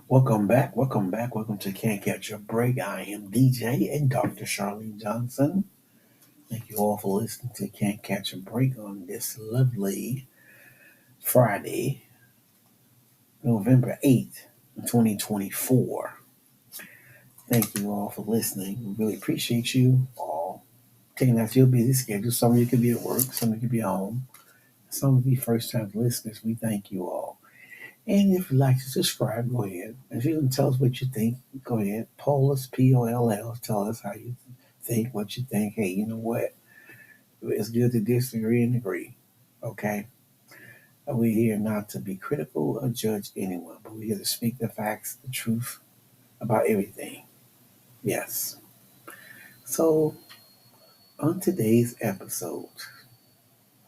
welcome to Can't Catch a Break. I am DJ and Dr. Charlene Johnson. Thank you all for listening to Can't Catch a Break on this lovely Friday, November 8th, 2024. Thank you all for listening. We really appreciate you all taking out your busy schedule. Some of you could be at work, some of you could be at home. Some of you first time listeners, we thank you all. And if you'd like to subscribe, go ahead. If you can tell us what you think, go ahead. Poll us, POLL. Tell us how you think, what you think. Hey, you know what? It's good to disagree and agree. Okay? We're here not to be critical or judge anyone, but we're here to speak the facts, the truth about everything. Yes. So, on today's episode,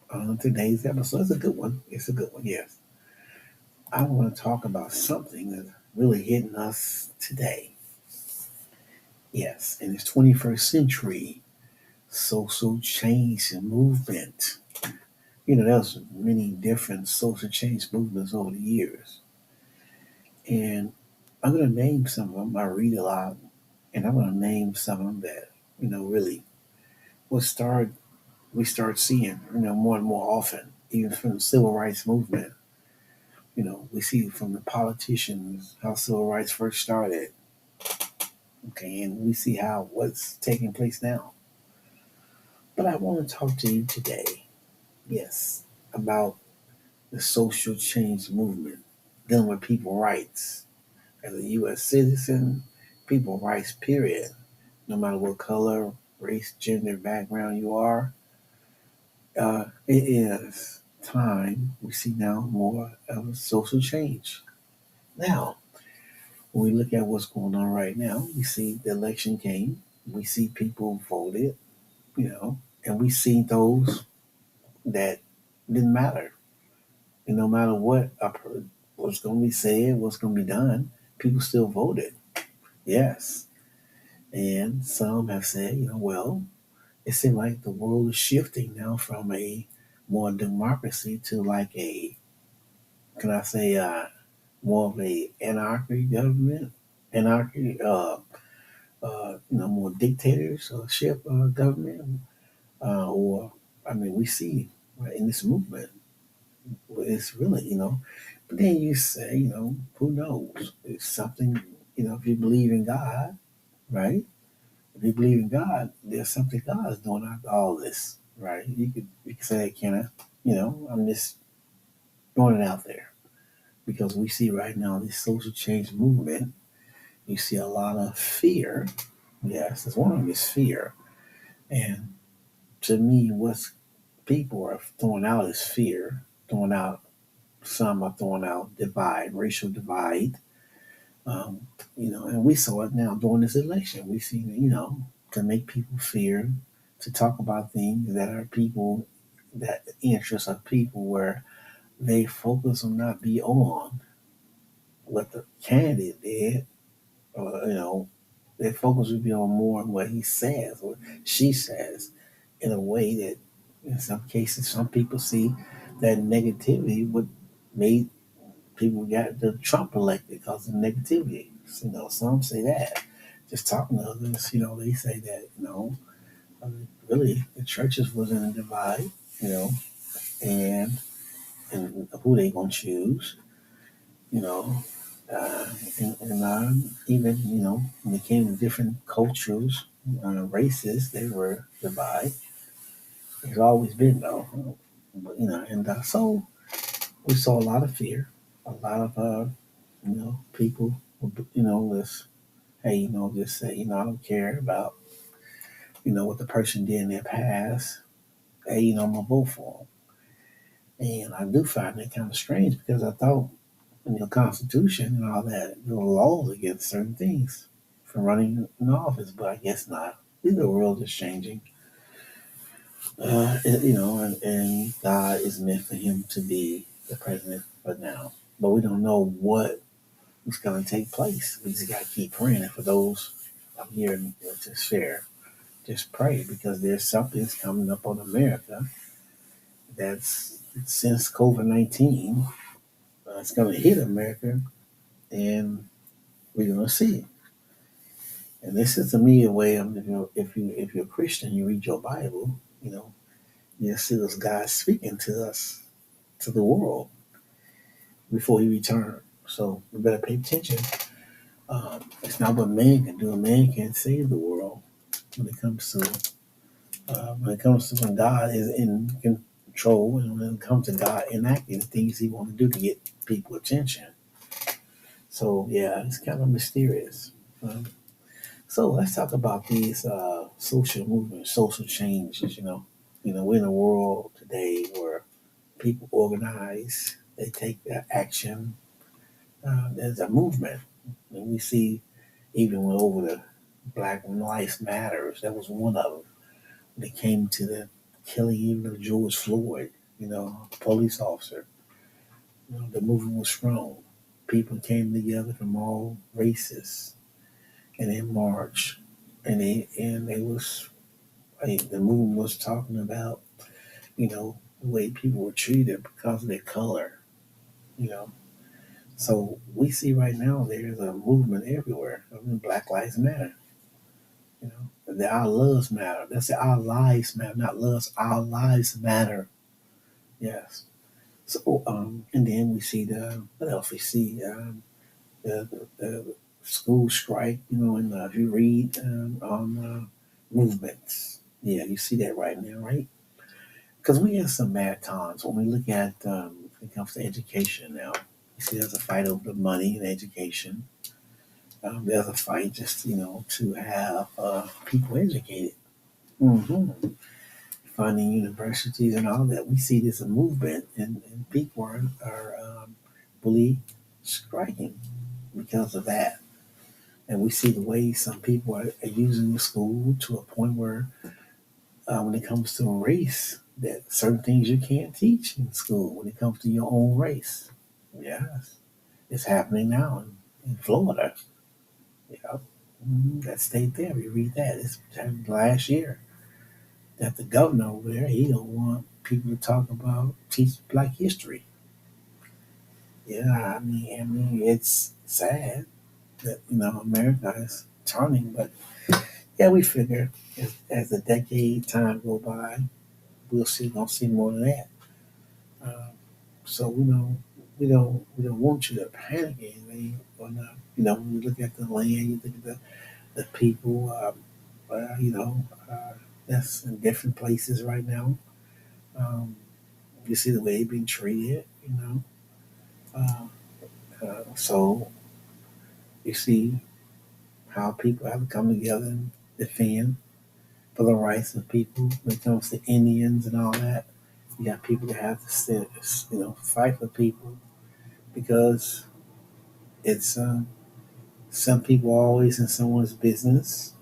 it's a good one. It's a good one, yes. I want to talk about something that's really hitting us today. Yes, in this 21st century social change movement. There's many different social change movements over the years. And I'm going to name some of them. I read a lot, and I'm going to name some of them that, really will start, we start seeing, more and more often, even from the civil rights movement. We see from the politicians how civil rights first started. Okay, and we see how what's taking place now. But I want to talk to you today, yes, about the social change movement, dealing with people's rights. As a U.S. citizen, people's rights, period. No matter what color, race, gender, background you are, it is time we see now more of a social change. Now, when we look at what's going on right now, we see the election came, we see people voted, and we see those that didn't matter. And no matter what's going to be said, what's going to be done, people still voted. Yes. And some have said, well, it seems like the world is shifting now from a more democracy to like can I say, more of a anarchy government, anarchy, more dictatorship government, or I mean, we see right, in this movement, it's really, but then you say, who knows? It's something, if you believe in God, right? If you believe in God, there's something God is doing after all this, right? You could say, can I, I'm just throwing it out there because we see right now this social change movement. You see a lot of fear. Yes, that's one of them is fear, and to me, what's people are throwing out is fear. Throwing out some are throwing out divide, racial divide. Um, and we saw it now during this election. We see, to make people fear, to talk about things that are people, that interests of people where they focus on not be on what the candidate did, or, their focus would be on more on what he says or she says in a way that in some cases, some people see that negativity would make people got the Trump elected because of negativity. Some say that. Just talking to others, they say that, really the churches was in a divide, you know, and and who they gonna choose, you know, and even when it came to different cultures, races, they were divided. It's always been though, but, and so we saw a lot of fear, a lot of people, this hey, just say, I don't care about, what the person did in their past. Hey, I'm gonna vote for them. And I do find that kind of strange because I thought in the Constitution and all that, there were laws against certain things for running in office, but I guess not. The world is changing. And God is meant for him to be the president for now. But we don't know what is going to take place. We just got to keep praying. And for those I'm here to share, just pray because there's something that's coming up on America that's since COVID-19, it's going to hit America. And we're gonna see. And this is to me a way of, if you're a Christian, you read your Bible, you see this God speaking to us, to the world before He returns. So we better pay attention. It's not what man can do. A man can't save the world when it comes to when God is in control, and when it comes to God enacting things He want to do to get people attention. So yeah, it's kind of mysterious. Um, so let's talk about these social movements, social changes. We're in a world today where people organize, they take action. There's a movement, and we see even when over the Black Lives Matters, that was one of them. When it came to the killing even of George Floyd, police officer, the movement was strong. People came together from all races and in March, and they was the movement was talking about the way people were treated because of their color. You know, so we see right now there's a movement everywhere. Black Lives Matter. That our lives matter. That's it, our lives matter, not loves. Our lives matter. Yes. So and then we see the what else we see the school strike. And if you read on movements, yeah, you see that right now, right? Because we have some mad times when we look at when it comes to education now. You see, there's a fight over the money in education. There's a fight just to have people educated. hmm Funding universities and all that. We see this movement, and people are bully striking because of that. And we see the way some people are using the school to a point where, when it comes to race, that certain things you can't teach in school when it comes to your own race. Yes, it's happening now in Florida. Yeah, that state there. We read that. It's happened last year that the governor over there, he don't want people to talk about teach Black history. Yeah, I mean, it's sad that America is turning, but yeah, we figure as the decade time go by, gonna see more of that. Um, so we don't want you to panic anything, or not. When you look at the land, you look at the people. That's in different places right now. Um, you see the way they've been treated. Uh, so you see how people have to come together and defend for the rights of people when it comes to Indians and all that. You got people that have to fight for people because it's some people are always in someone's business,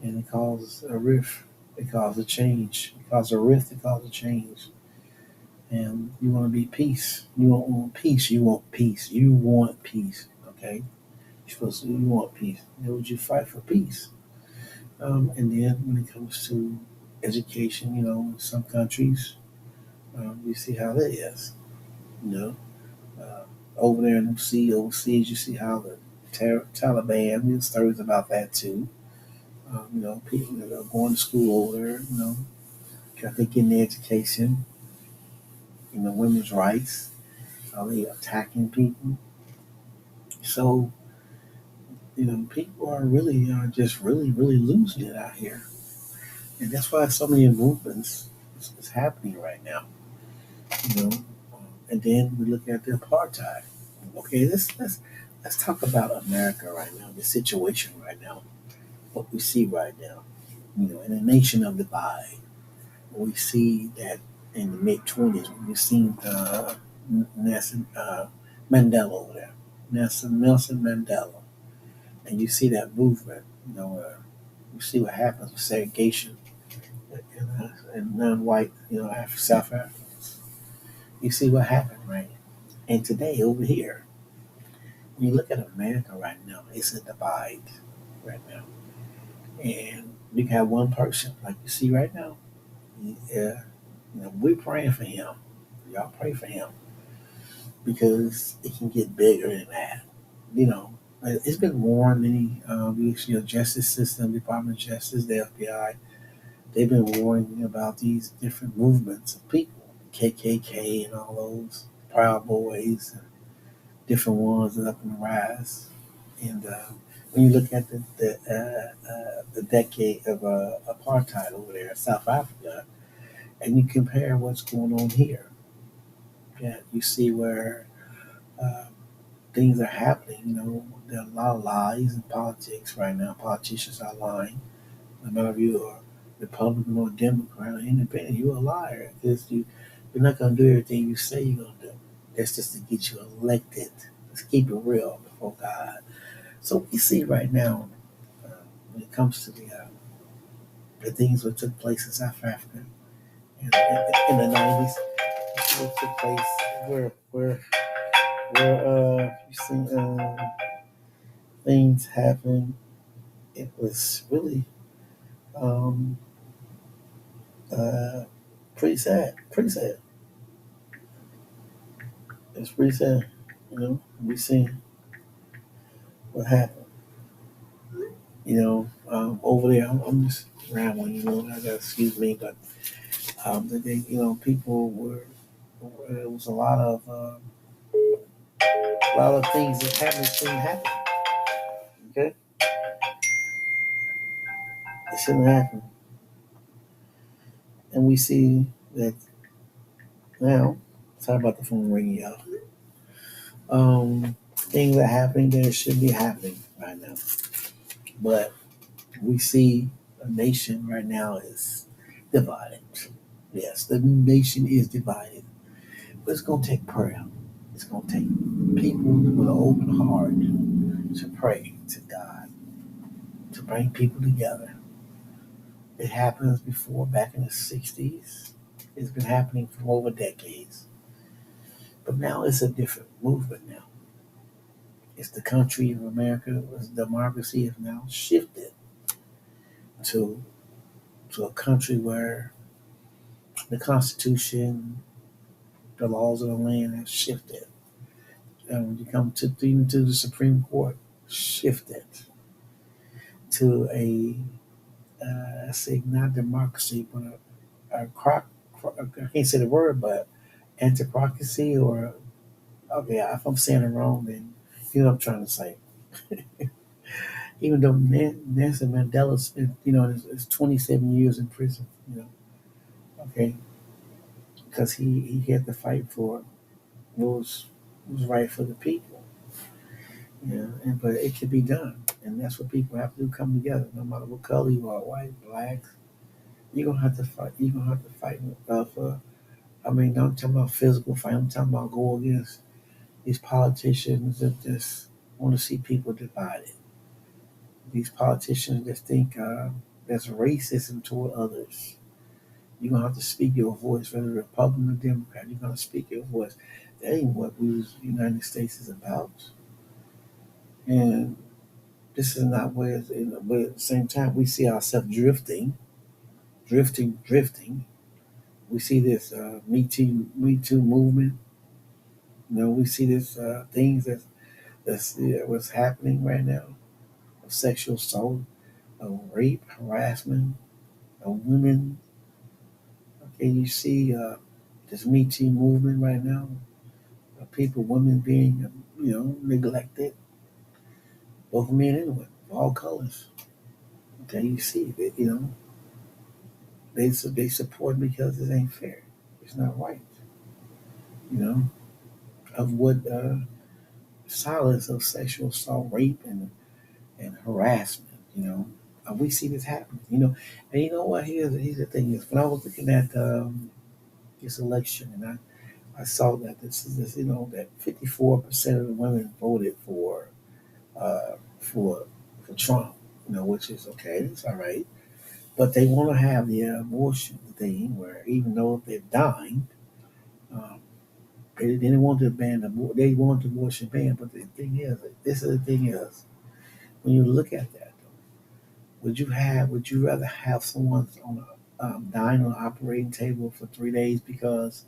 and it causes a rift. It causes a change. It causes a rift. It causes a change. And you want to be peace. You don't want peace. You want peace. You want peace. Okay. You want peace. Then would you fight for peace? And then when it comes to education, in some countries, you see how that is. You know, uh, over there in overseas, you see how the Taliban. There's stories about that too. People that are going to school over there. Got to get an education. Women's rights. How they attacking people. So people are really just really really losing it out here, and that's why so many movements is happening right now. you know. And then we look at the apartheid. Okay, let's talk about America right now, the situation right now, what we see right now. In a nation of divide, we see that in the mid 20s, we've seen Nelson Mandela over there, Nelson Mandela, and you see that movement. You see what happens with segregation and non-white, South Africans. You see what happened, right? And today over here, when you look at America right now, it's a divide right now. And you have one person, like you see right now. Yeah, we're praying for him. Y'all pray for him because it can get bigger than that. You know, It's been warned. Many, justice system, Department of Justice, the FBI, they've been warning about these different movements of people, KKK and all those Proud Boys, and different ones that are up in the rise. And when you look at the decade of apartheid over there in South Africa, and you compare what's going on here, yeah, you see where uh, things are happening. There are a lot of lies in politics right now. Politicians are lying. No matter if you are Republican or Democrat or Independent, you're a liar because you're not going to do everything you say you're going to do. That's just to get you elected. Let's keep it real before God. So we see right now, uh, when it comes to the things that took place in South Africa in the 90s, what took place where you see things happen. It was really um, uh, pretty sad. Pretty sad. It's pretty sad. We see what happened. Over there, I'm just rambling. I got excuse me, but people were. It was a lot of things that happened shouldn't happen. Okay, it shouldn't happen, and we see that now. Sorry about the phone ringing, y'all. Things are happening that should be happening right now, but we see a nation right now is divided. Yes, the nation is divided, but it's going to take prayer. It's going to take people with an open heart to pray to God, to bring people together. It happens before back in the 60s. It's been happening for over decades. But now it's a different movement now. It's the country of America, democracy has now shifted to, to a country where the Constitution, the laws of the land have shifted. And when you come to even to the Supreme Court, shifted to I say not democracy, but I can't say the word, but anticracy or okay, if I'm saying it wrong, then you know what I'm trying to say. Even though Nelson Mandela spent, his 27 years in prison, okay, because he had to fight for what was right for the people, but it can be done, and that's what people have to do: come together, no matter what color you are, white, black. You're gonna have to fight. You're gonna have to fight for. I mean, I'm talking about physical fight. I'm talking about go against these politicians that just want to see people divided. These politicians that think there's racism toward others. You're gonna have to speak your voice, whether Republican or Democrat. You're gonna speak your voice. That ain't what the United States is about. And this is not where. But at the same time, we see ourselves drifting. We see this Me Too movement. We see this things that's what's happening right now: of sexual assault, of rape, harassment of women. Okay, you see this Me Too movement right now. Women being neglected, both men and women, of all colors. Okay, you see that they support because it ain't fair. It's not right. You know of what silence of sexual assault, rape, and harassment. We see this happening. And you know what? Here's the thing: is when I was looking at this election, and I saw that that 54% of the women voted uh, for for Trump. Which is okay. It's all right. But they want to have the abortion thing, where even though they're dying, um, they didn't want to ban they want the abortion ban. But the thing is, this is the thing is, when you look at that, would you rather have someone on dying on an operating table for 3 days because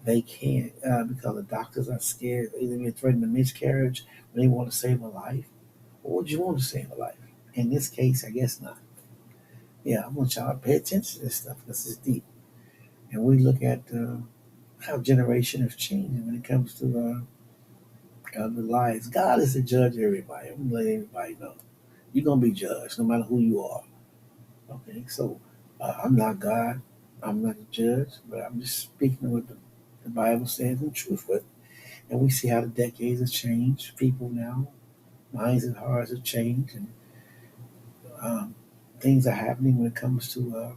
they can't because the doctors are scared, they get threatened a miscarriage when they want to save a life? What would you want to see in life? In this case, I guess not. Yeah, I want y'all to pay attention to this stuff because it's deep. And we look at how generation have changed when it comes to the lives. God is the judge of everybody. I'm gonna let everybody know. You're gonna be judged no matter who you are. Okay, so I'm not God. I'm not a judge, but I'm just speaking what the Bible says in truth. But and we see how the decades have changed. People now, minds and hearts have changed, and um, things are happening when it comes to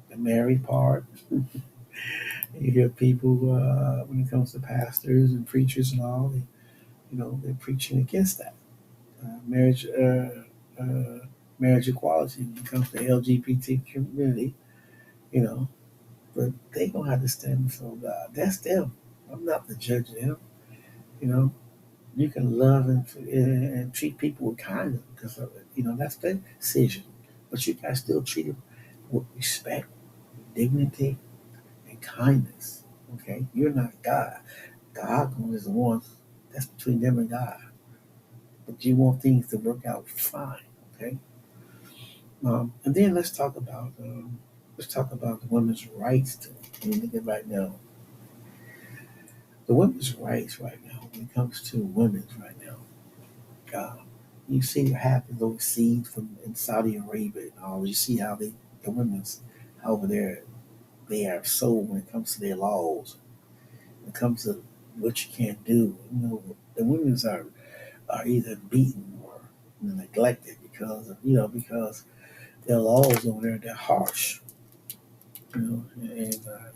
the married part. You hear people when it comes to pastors and preachers and all. They're preaching against that marriage. Marriage equality when it comes to LGBT community, you know, but they gonna have to stand before God. That's them. I'm not the judge of them. You know, you can love and treat people with kindness because of it. That's their decision. But you gotta still treat them with respect, dignity, and kindness. Okay, you're not God. God is the one that's between them and God. But you want things to work out fine. Okay, and then let's talk about the women's rights. Look at right now. The women's rights right now, when it comes to women's right now, uh, you see what happens overseas from in Saudi Arabia and all. You see how the women's over there, they are so when it comes to their laws, when it comes to what you can't do. The women's are either beaten or neglected because their laws over there they're harsh. And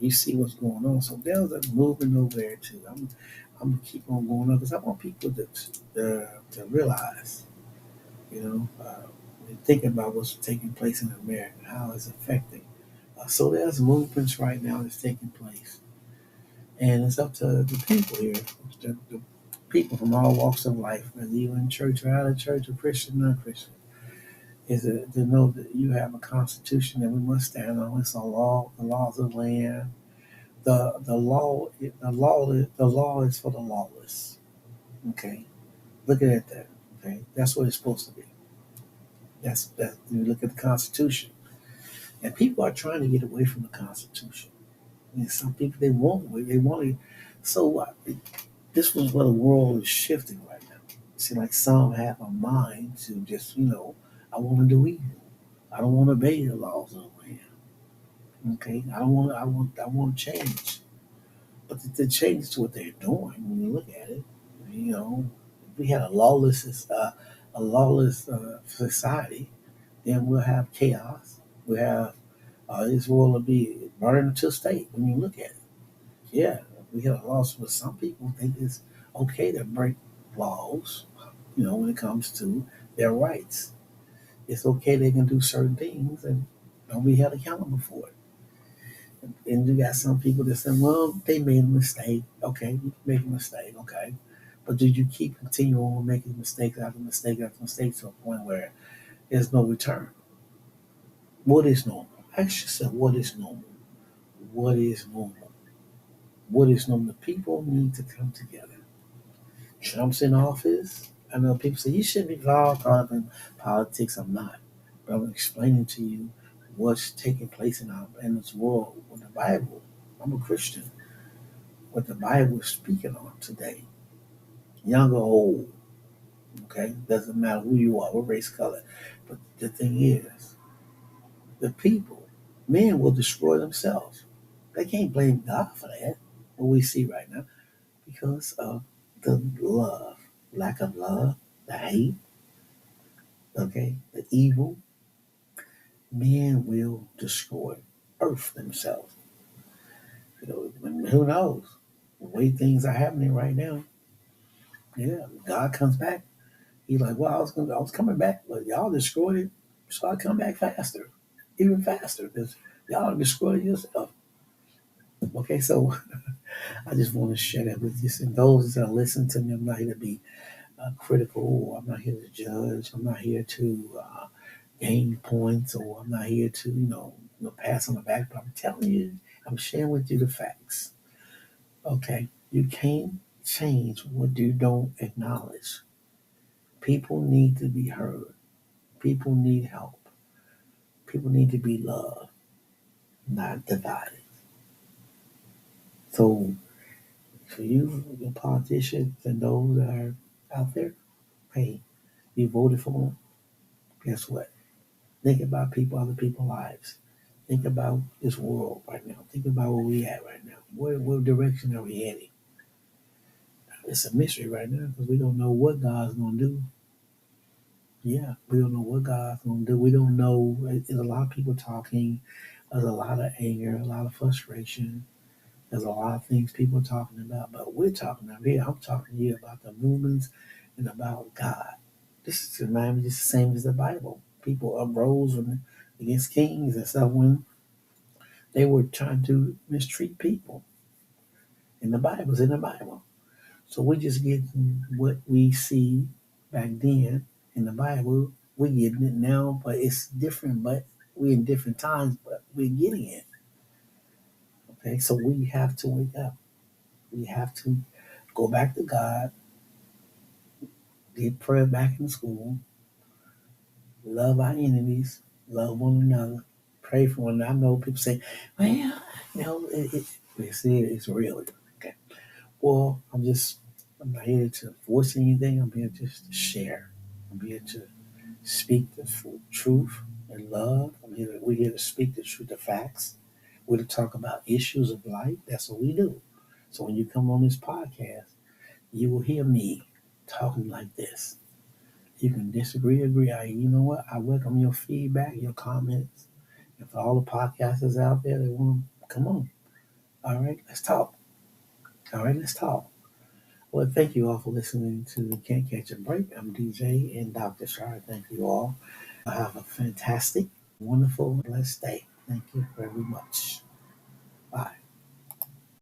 you see what's going on. So there's a movement over there too. I'm gonna keep on going on because I want people to realize, when thinking about what's taking place in America, how it's affecting. So there's movements right now that's taking place, and it's up to the people here, the people from all walks of life, whether you're in church or out of church, or Christian, non-Christian, is to know that you have a constitution that we must stand on. It's a law, the laws of the land. The law is for the lawless. Okay, look at it that. Okay, that's what it's supposed to be. That. You look at the Constitution, and people are trying to get away from the Constitution. And some people they want to. So what? This was where the world is shifting right now. See, like some have a mind to just I want to do evil. I don't want to obey the laws of the land. Okay, I don't want. I want change. But the changes to what they're doing, when you look at it, if we had a lawless society, then we'll have chaos. We have this world will be burned to state. When you look at it, yeah, we have a loss. But some people think it's okay to break laws. When it comes to their rights, it's okay they can do certain things and don't be held accountable for it. And you got some people that say, well, they made a mistake. Okay, you can make a mistake, okay. But did you keep continuing on making mistakes after mistake after mistake to a point where there's no return? What is normal? Ask yourself, what is normal? What is normal? What is normal? The people need to come together. Trump's in office. I know people say, you shouldn't be involved in politics. I'm not. But I'm explaining to you what's taking place in this world with the Bible. I'm a Christian. What the Bible is speaking on today, young or old, okay? Doesn't matter who you are, what race, color. But the thing is, the people, men will destroy themselves. They can't blame God for that, what we see right now, because of the lack of love, the hate, okay, the evil. Men will destroy earth themselves. Who knows? The way things are happening right now, yeah, God comes back. He's like, well, I was coming back, but y'all destroyed it, so I come back faster, even faster, because y'all destroyed it yourself. Okay, so I just want to share that with you. And those that listen to me, I'm not here to be critical. I'm not here to judge. I'm not here to gain points, or I'm not here to pass on the back. But I'm telling you, I'm sharing with you the facts. Okay, you can't change what you don't acknowledge. People need to be heard. People need help. People need to be loved, not divided. So for you, your politicians and those that are out there, hey, you voted for them. Guess what? Think about people, other people's lives. Think about this world right now. Think about where we at right now. What direction are we heading? It's a mystery right now because we don't know what God's going to do. Yeah, we don't know what God's going to do. We don't know. There's a lot of people talking. There's a lot of anger, a lot of frustration. There's a lot of things people are talking about, but we're talking about here. I'm talking to you about the movements and about God. This is remind me just the same as the Bible. People uprose against kings and stuff when they were trying to mistreat people. And the Bible's in the Bible. So we just getting what we see back then in the Bible. We're getting it now, but it's different. But we're in different times, but we're getting it. Okay, so we have to wake up. We have to go back to God, get prayer back in school, love our enemies, love one another, pray for one another. I know people say, well, they say it's real. Okay. Well, I'm not here to force anything. I'm here just to share. I'm here to speak the truth and love. We're here to speak the truth, the facts. We're to talk about issues of life. That's what we do. So when you come on this podcast, you will hear me talking like this. You can disagree, agree. You know what? I welcome your feedback, your comments. And for all the podcasters out there that want to come on, all right, let's talk. All right, let's talk. Well, thank you all for listening to Can't Catch a Break. I'm DJ and Dr. Shar. Thank you all. Have a fantastic, wonderful, blessed day. Thank you very much. Bye.